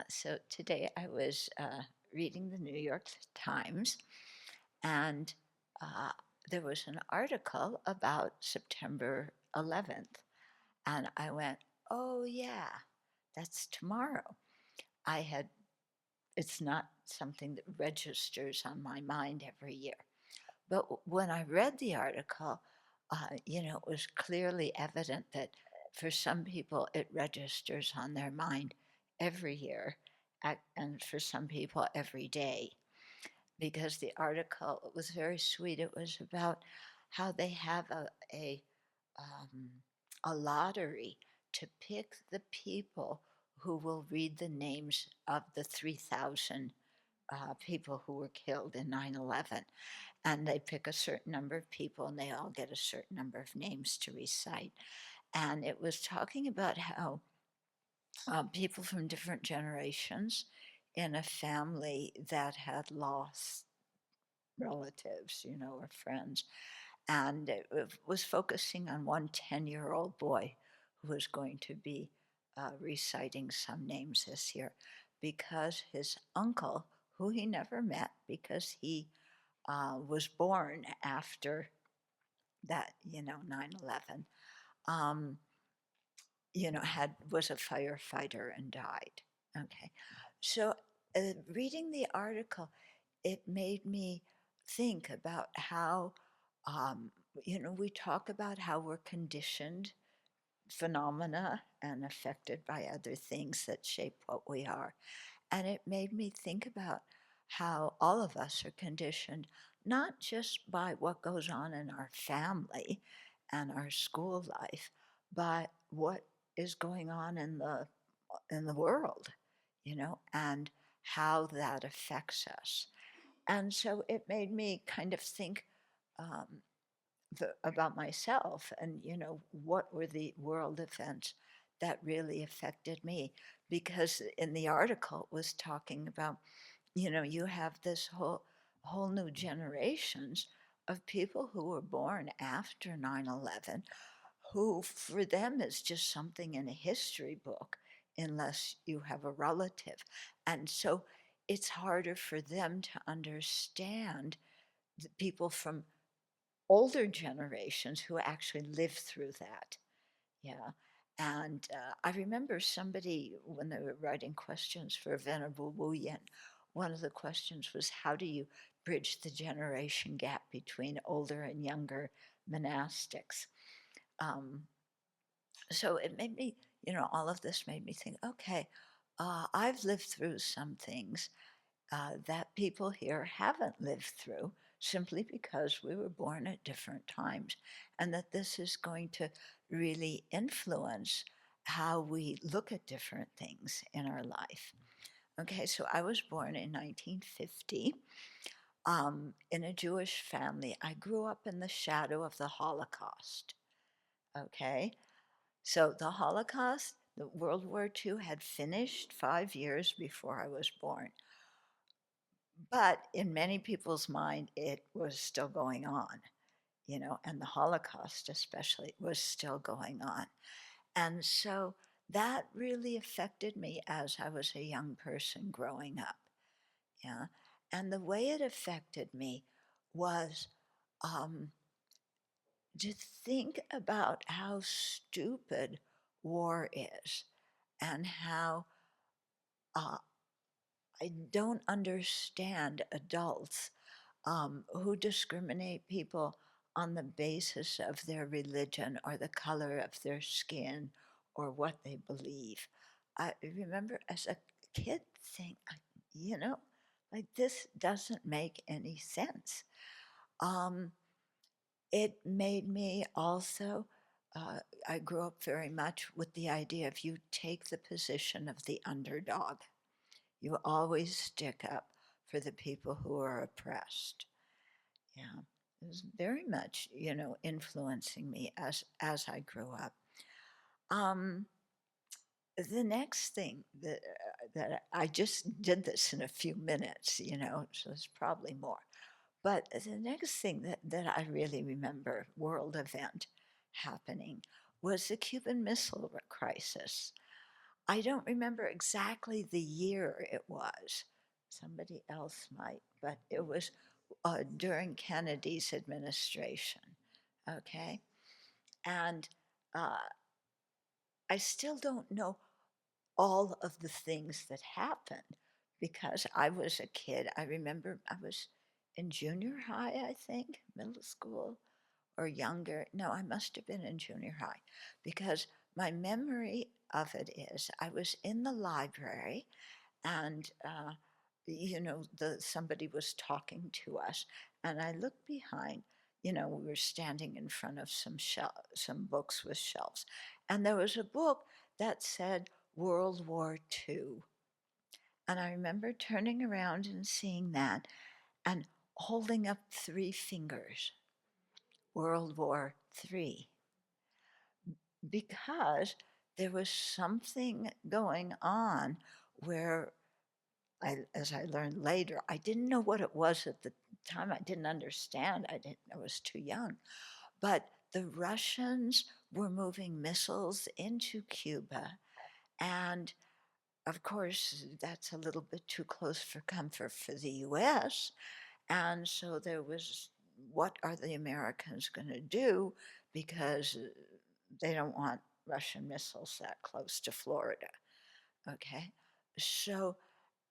So today I was reading the New York Times, and uh, there was an article about September 11th. And I went, oh, yeah, that's tomorrow. I had, it's not something that registers on my mind every year. But when I read the article, it was clearly evident that for some people it registers on their mind every year, and for some people every day. Because the article was very sweet. It was about how they have um, a lottery to pick the people who will read the names of the 3,000 people who were killed in 9/11, and they pick a certain number of people and they all get a certain number of names to recite. And it was talking about how people from different generations in a family that had lost relatives, or friends, and it was focusing on one 10-year-old boy who was going to be reciting some names this year because his uncle, who he never met because he was born after that, 9/11, um, was a firefighter and died. Okay. So reading the article, it made me think about how, um, we talk about how we're conditioned phenomena and affected by other things that shape what we are. And it made me think about how all of us are conditioned not just by what goes on in our family and our school life, but what is going on in the world, and how that affects us. And so it made me kind of think um, about myself and, what were the world events that really affected me. Because in the article it was talking about, you have this whole new generations of people who were born after 9/11, who for them is just something in a history book unless you have a relative. And so it's harder for them to understand the people from older generations who actually lived through that. Yeah. And I remember somebody, when they were writing questions for Venerable Wu Yin, one of the questions was, how do you bridge the generation gap between older and younger monastics? Um, so it made me, all of this made me think, okay, I've lived through some things that people here haven't lived through simply because we were born at different times, and that this is going to really influence how we look at different things in our life. Okay, so I was born in 1950 in a Jewish family. I grew up in the shadow of the Holocaust. Okay, so the Holocaust, the World War II had finished 5 years before I was born. But in many people's mind, it was still going on, and the Holocaust especially was still going on. And so that really affected me as I was a young person growing up. Yeah. And the way it affected me was um, to think about how stupid war is and how uh, I don't understand adults who discriminate people on the basis of their religion or the color of their skin or what they believe. I remember as a kid saying, you know, like this doesn't make any sense. Um, it made me also, uh, I grew up very much with the idea of you take the position of the underdog. You always stick up for the people who are oppressed. Yeah, it was very much, influencing me as I grew up. Um, the next thing that I just did this in a few minutes, so it's probably more. But the next thing that I really remember, world event happening, was the Cuban Missile Crisis. I don't remember exactly the year it was. Somebody else might, but it was during Kennedy's administration. Okay. And uh, I still don't know all of the things that happened because I was a kid. I remember I was in junior high, I think, middle school or younger. No, I must have been in junior high because my memory of it is I was in the library and somebody was talking to us, and I looked behind. We were standing in front of some books with shelves, and there was a book that said World War II. And I remember turning around and seeing that and holding up three fingers, World War III, because there was something going on where as I learned later, I didn't know what it was at the time. I didn't understand. I was too young. But the Russians were moving missiles into Cuba. And of course, that's a little bit too close for comfort for the US. And so there was, what are the Americans going to do? Because they don't want Russian missiles that close to Florida. Okay. So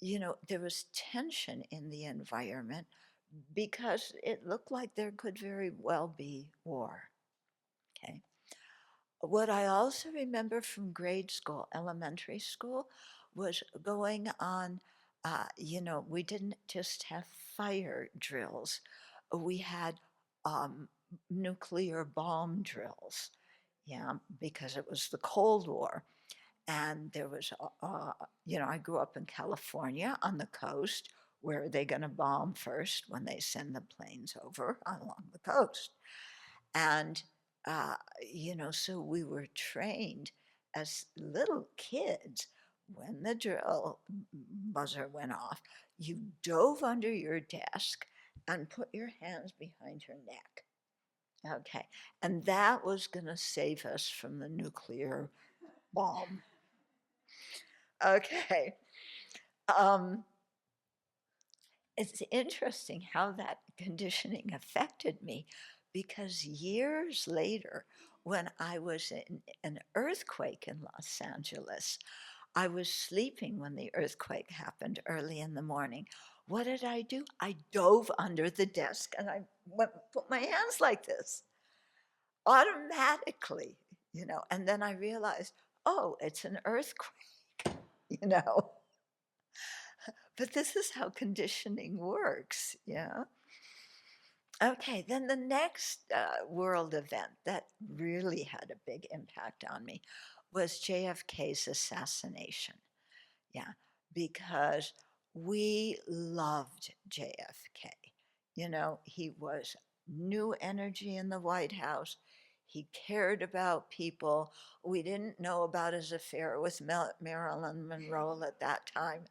there was tension in the environment because it looked like there could very well be war. Okay. What I also remember from grade school, elementary school, was going on, we didn't just have fire drills, we had um, nuclear bomb drills, yeah, because it was the Cold War. And there was, I grew up in California on the coast. Where are they going to bomb first when they send the planes over along the coast? And, so we were trained as little kids. When the drill buzzer went off, you dove under your desk and put your hands behind your neck. Okay. And that was going to save us from the nuclear bomb. Okay. Um, it's interesting how that conditioning affected me because years later, when I was in an earthquake in Los Angeles, I was sleeping when the earthquake happened early in the morning. What did I do? I dove under the desk and I put my hands like this automatically, and then I realized, oh, it's an earthquake, you know. But this is how conditioning works, yeah. Okay, then the next world event that really had a big impact on me was JFK's assassination. Yeah, because we loved JFK. He was new energy in the White House. He cared about people. We didn't know about his affair with Marilyn Monroe at that time.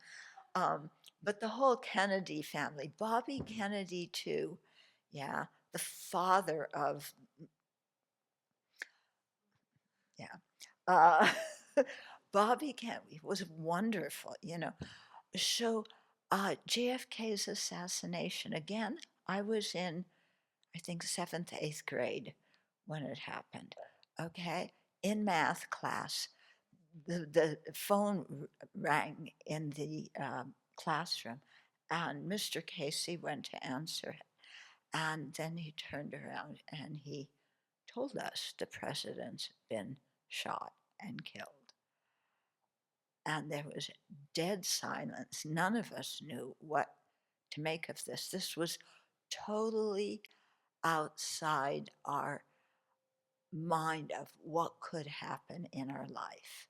Um, but the whole Kennedy family, Bobby Kennedy too, yeah, the father of, yeah, uh, Bobby Kennedy was wonderful. So JFK's assassination, again, I was in, I think, seventh, eighth grade when it happened, okay, in math class. The phone rang in the classroom, and Mr. Casey went to answer it. And then he turned around and he told us the president's been shot and killed. And there was dead silence. None of us knew what to make of this. This was totally outside our mind of what could happen in our life,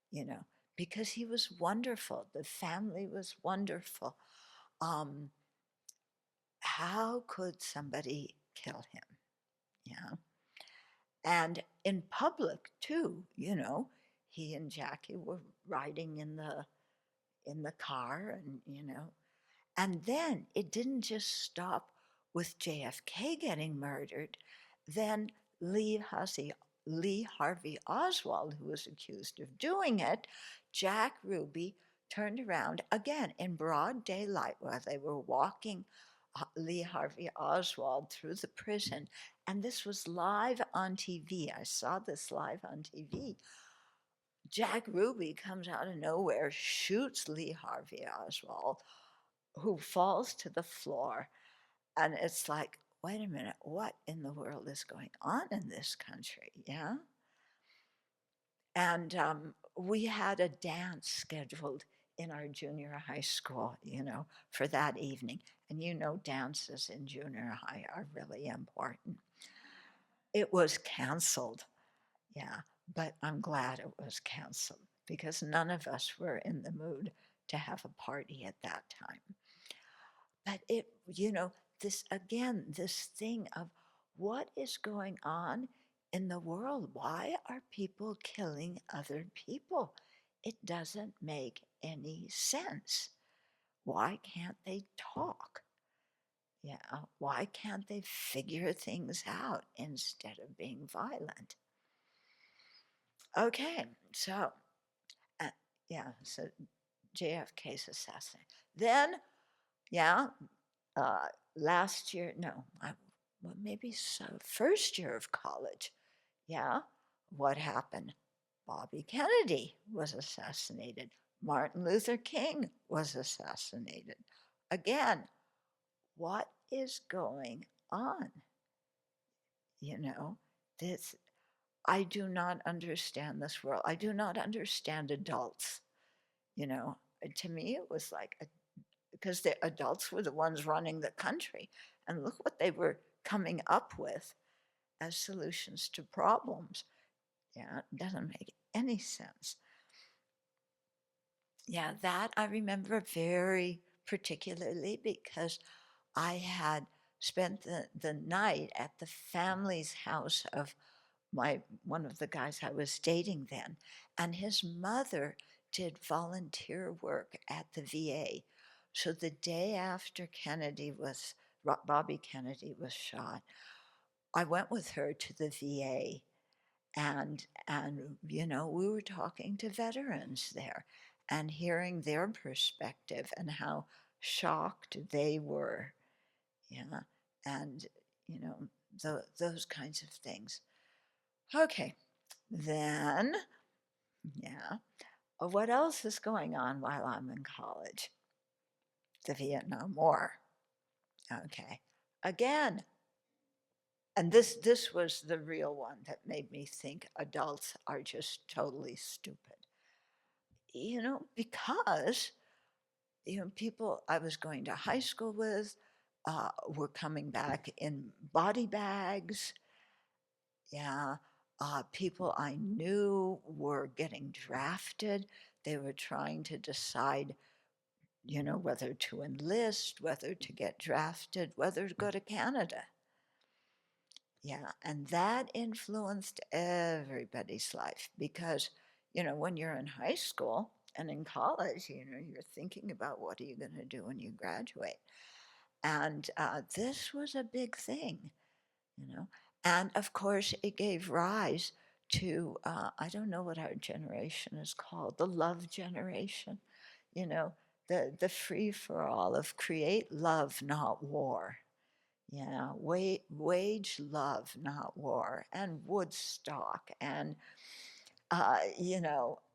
you know, because he was wonderful. The family was wonderful. Um, how could somebody kill him? Yeah. And in public too, he and Jackie were riding in the car, and then it didn't just stop with JFK getting murdered. Then Lee Hussey, Lee Harvey Oswald, who was accused of doing it, Jack Ruby turned around again in broad daylight while they were walking Lee Harvey Oswald through the prison. And this was live on TV. I saw this live on TV. Jack Ruby comes out of nowhere, shoots Lee Harvey Oswald, who falls to the floor. And it's like, wait a minute, what in the world is going on in this country? Yeah. And we had a dance scheduled in our junior high school, for that evening. And dances in junior high are really important. It was canceled, yeah, but I'm glad it was canceled because none of us were in the mood to have a party at that time. But this thing of what is going on in the world? Why are people killing other people? It doesn't make any sense. Why can't they talk? Yeah, why can't they figure things out instead of being violent? Okay, so, uh, so JFK's assassination. Then, yeah, uh, last year, no, well, maybe so, first year of college, yeah, what happened? Bobby Kennedy was assassinated. Martin Luther King was assassinated. Again, what is going on? This, I do not understand this world. I do not understand adults. To me, it was like, because the adults were the ones running the country. And look what they were coming up with as solutions to problems. Yeah, it doesn't make any sense. Yeah, that I remember very particularly because I had spent the night at the family's house of one of the guys I was dating then, and his mother did volunteer work at the VA. So the day after Bobby Kennedy was shot, I went with her to the VA, and we were talking to veterans there and hearing their perspective and how shocked they were, yeah, and you know those kinds of things. Okay, then, yeah. What else is going on while I'm in college? The Vietnam War. Okay. Again, and this was the real one that made me think adults are just totally stupid. Because people I was going to high school with were coming back in body bags. Yeah. People I knew were getting drafted. They were trying to decide, whether to enlist, whether to get drafted, whether to go to Canada. Yeah. And that influenced everybody's life because, when you're in high school and in college, you're thinking about what are you going to do when you graduate. And this was a big thing, you know. And of course, it gave rise to, I don't know what our generation is called, the love generation, you know, the free for all of create love, not war. Yeah, wage love, not war, and Woodstock, and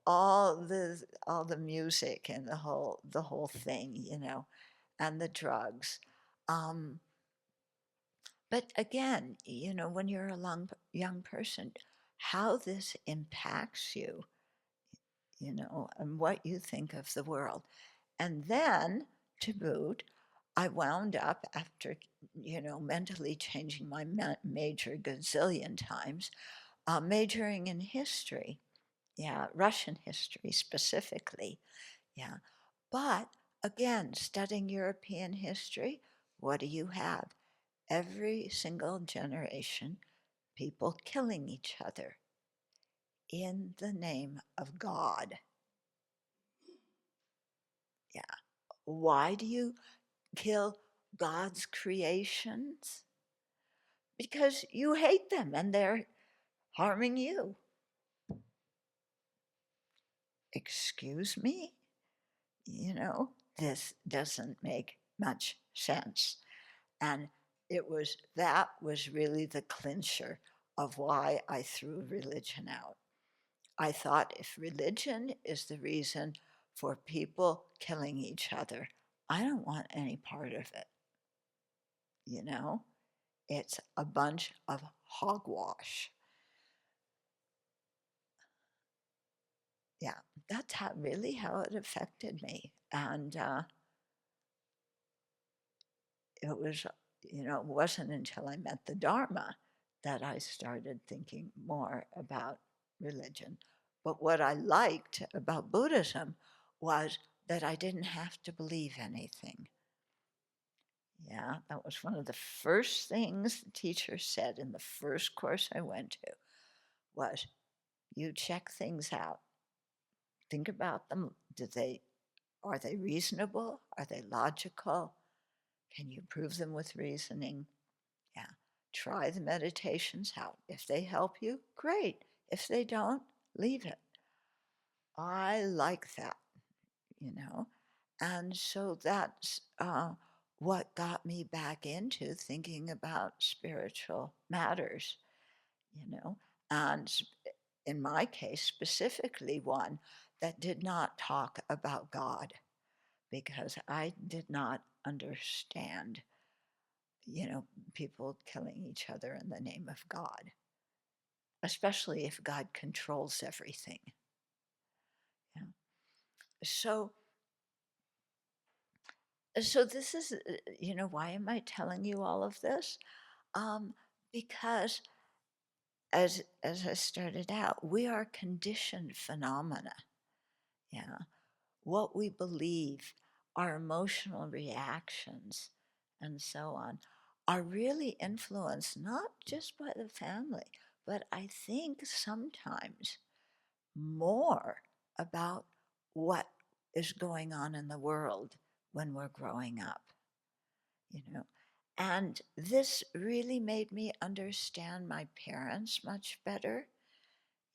all the music and the whole thing, and the drugs. Um, but again, when you're a young person, how this impacts you, and what you think of the world. And then to boot, I wound up after, mentally changing my major gazillion times, majoring in history. Yeah, Russian history specifically. Yeah. But again, studying European history, what do you have? Every single generation, people killing each other in the name of God. Yeah. Why do you kill God's creations? Because you hate them and they're harming you. Excuse me? You know, this doesn't make much sense. And that was really the clincher of why I threw religion out. I thought if religion is the reason for people killing each other, I don't want any part of it. You know, it's a bunch of hogwash. Yeah, that's really how it affected me. And it was, it wasn't until I met the Dharma that I started thinking more about religion. But what I liked about Buddhism was that I didn't have to believe anything. Yeah, that was one of the first things the teacher said in the first course I went to was, you check things out. Think about them. Are they reasonable? Are they logical? Can you prove them with reasoning? Yeah. Try the meditations out. If they help you, great. If they don't, leave it. I like that, you know. And so that's what got me back into thinking about spiritual matters, and in my case, specifically one that did not talk about God because I did not understand, people killing each other in the name of God, especially if God controls everything. Yeah. So, so this is, why am I telling you all of this? Um, because as I started out, we are conditioned phenomena. Yeah, what we believe, our emotional reactions, and so on, are really influenced not just by the family, but I think sometimes more about what is going on in the world when we're growing up, you know. And this really made me understand my parents much better,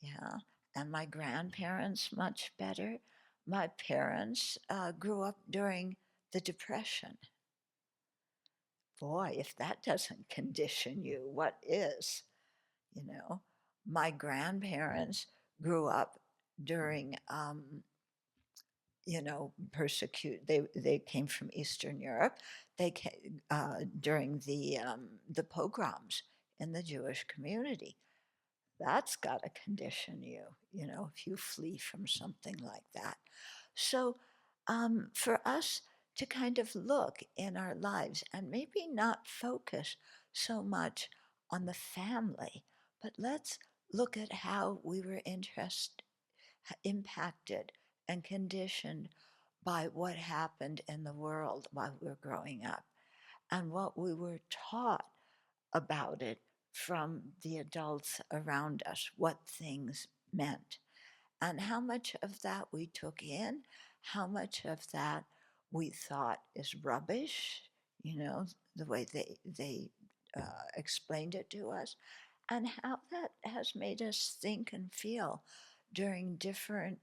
yeah, and my grandparents much better. My parents grew up during the Depression. Boy, if that doesn't condition you, what is? You know, my grandparents grew up during, persecute. They came from Eastern Europe. They came during the pogroms in the Jewish community. That's got to condition you, if you flee from something like that. So, for us to kind of look in our lives and maybe not focus so much on the family, but let's look at how we were impacted and conditioned by what happened in the world while we were growing up and what we were taught about it from the adults around us, what things meant, and how much of that we took in, how much of that we thought is rubbish, the way they explained it to us, and how that has made us think and feel during different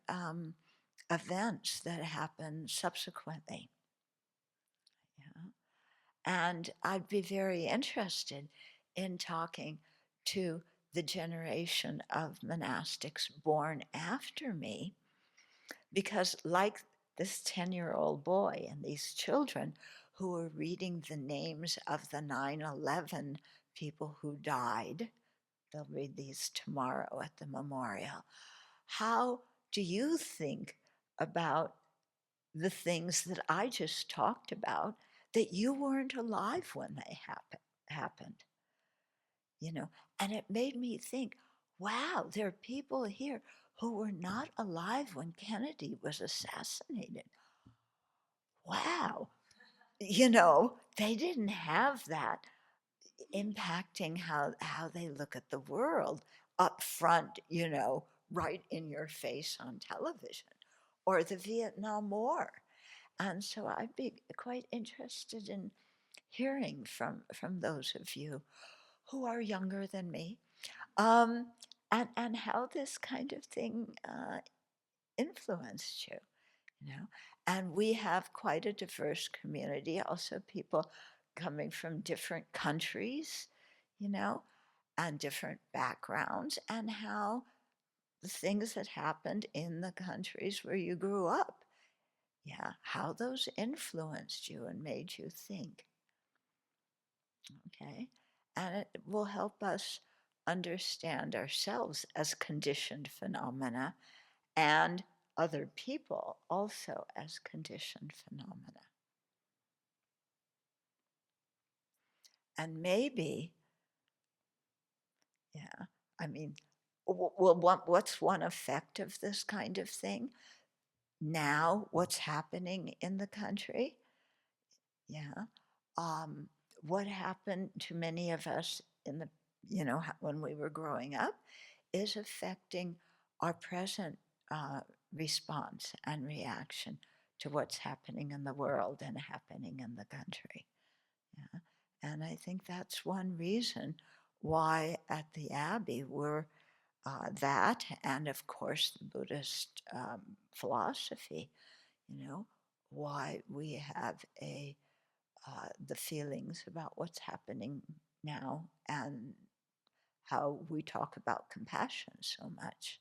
events that happen subsequently. Yeah. And I'd be very interested in talking to the generation of monastics born after me, because, like this 10-year-old boy and these children who are reading the names of the 9/11 people who died, they'll read these tomorrow at the memorial. How do you think about the things that I just talked about that you weren't alive when they happened? You know, and it made me think, wow, there are people here who were not alive when Kennedy was assassinated. Wow. They didn't have that impacting how they look at the world up front, right in your face on television, or the Vietnam War. And so I'd be quite interested in hearing from those of you who are younger than me. Um, and how this kind of thing influenced you, you know. And we have quite a diverse community, also people coming from different countries, you know, and different backgrounds, and how the things that happened in the countries where you grew up, yeah, how those influenced you and made you think, okay? And it will help us understand ourselves as conditioned phenomena and other people also as conditioned phenomena. And maybe, yeah, I mean, well, what's one effect of this kind of thing? Now, what's happening in the country? Yeah. Um, what happened to many of us in the, when we were growing up is affecting our present uh, response and reaction to what's happening in the world and happening in the country. Yeah. And I think that's one reason why at the Abbey we're that, and of course the Buddhist philosophy, why we have the feelings about what's happening now and how we talk about compassion so much.